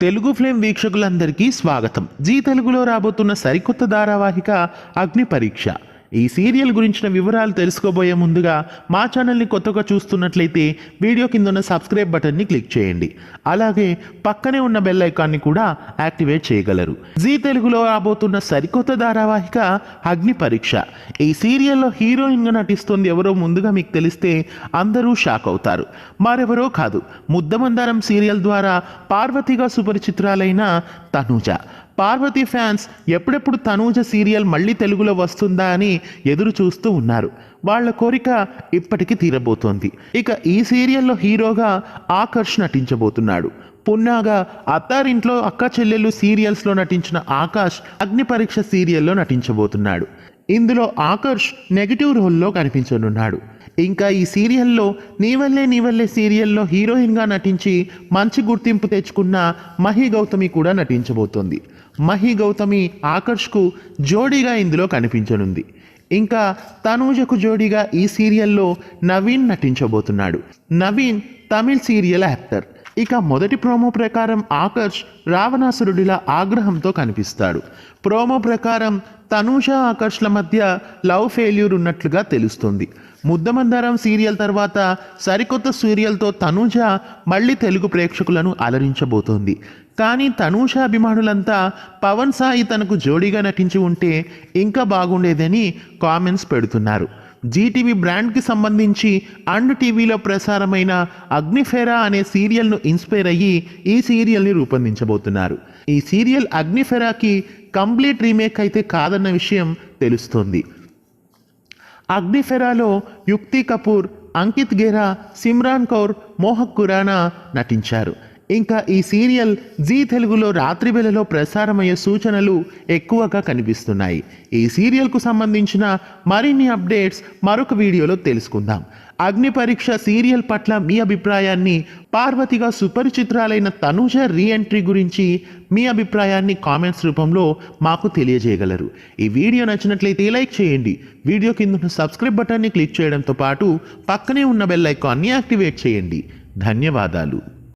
Telugu film వీక్షకులందరికీ స్వాగతం. G తెలుగులో రాబోతున్న సరికొత్త ధారావాహిక అగ్ని పరీక్ష. ఈ సీరియల్ గురించిన వివరాలు తెలుసుకోబోయే ముందుగా మా ఛానల్ని కొత్తగా చూస్తున్నట్లయితే వీడియో కింద ఉన్న సబ్స్క్రైబ్ బటన్ని క్లిక్ చేయండి. అలాగే పక్కనే ఉన్న బెల్ ఐకాన్ని కూడా యాక్టివేట్ చేయగలరు. జీ తెలుగులో రాబోతున్న సరికొత్త ధారావాహిక అగ్ని పరీక్ష. ఈ సీరియల్లో హీరోయిన్గా నటిస్తుంది ఎవరో ముందుగా మీకు తెలిస్తే అందరూ షాక్ అవుతారు. మరెవరో కాదు, ముద్దమందారం సీరియల్ ద్వారా పార్వతిగా సుపరిచితురాలైన తనూజ. పార్వతి ఫ్యాన్స్ ఎప్పుడెప్పుడు తనూజ సీరియల్ మళ్ళీ తెలుగులో వస్తుందా అని ఎదురు చూస్తూ ఉన్నారు. వాళ్ళ కోరిక ఇప్పటికీ తీరబోతోంది. ఇక ఈ సీరియల్లో హీరోగా ఆకర్ష్ నటించబోతున్నాడు. పున్నాగా అత్తారింట్లో అక్క చెల్లెళ్ళు సీరియల్స్లో నటించిన ఆకాష్ అగ్ని పరీక్ష సీరియల్లో నటించబోతున్నాడు. ఇందులో ఆకర్ష్ నెగిటివ్ రోల్లో కనిపించనున్నాడు. ఇంకా ఈ సీరియల్లో నీవల్లే సీరియల్లో హీరోయిన్గా నటించి మంచి గుర్తింపు తెచ్చుకున్న మహి గౌతమి కూడా నటించబోతోంది. మహి గౌతమి ఆకర్ష్కు జోడీగా ఇందులో కనిపించనుంది. ఇంకా తనూజకు జోడీగా ఈ సీరియల్లో నవీన్ నటించబోతున్నాడు. Naveen Tamil serial actor. ఇక మొదటి ప్రోమో ప్రకారం ఆకర్ష్ రావణాసురుడిలా ఆగ్రహంతో కనిపిస్తాడు. ప్రోమో ప్రకారం తనూజ ఆకర్ష్ల మధ్య లవ్ ఫెయిల్యూర్ ఉన్నట్లుగా తెలుస్తుంది. ముద్దమందారం సీరియల్ తర్వాత సరికొత్త సీరియల్తో తనూజ మళ్ళీ తెలుగు ప్రేక్షకులను అలరించబోతోంది. కానీ తనూజ అభిమానులంతా పవన్ సాయి తనకు జోడీగా నటించి ఉంటే ఇంకా బాగుండేదని కామెంట్స్ పెడుతున్నారు. జీటీవీ బ్రాండ్కి సంబంధించి అండ్ టీవీలో ప్రసారమైన అగ్నిఫెరా అనే సీరియల్ను ఇన్స్పైర్ అయ్యి ఈ సీరియల్ని రూపొందించబోతున్నారు. ఈ సీరియల్ అగ్నిఫెరాకి కంప్లీట్ రీమేక్ అయితే కాదన్న విషయం తెలుస్తోంది. అగ్నిఫెరాలో యుక్తి కపూర్, అంకిత్ గెహ్రా, సిమ్రాన్ కౌర్, మోహక్ ఖురానా నటించారు. ఇంకా ఈ సీరియల్ జీ తెలుగులో రాత్రి వేళలో ప్రసారమయ్యే సూచనలు ఎక్కువగా కనిపిస్తున్నాయి. ఈ సీరియల్కు సంబంధించిన మరిన్ని అప్డేట్స్ మరొక వీడియోలో తెలుసుకుందాం. అగ్ని పరీక్ష సీరియల్ పట్ల మీ అభిప్రాయాన్ని, పార్వతిగా సుపరిచితురాలైన తనూజ రీఎంట్రీ గురించి మీ అభిప్రాయాన్ని కామెంట్స్ రూపంలో మాకు తెలియజేయగలరు. ఈ వీడియో నచ్చినట్లయితే లైక్ చేయండి. వీడియో కింద ఉన్న సబ్స్క్రైబ్ బటన్ని క్లిక్ చేయడంతో పాటు పక్కనే ఉన్న బెల్ ఐకాన్ని యాక్టివేట్ చేయండి. ధన్యవాదాలు.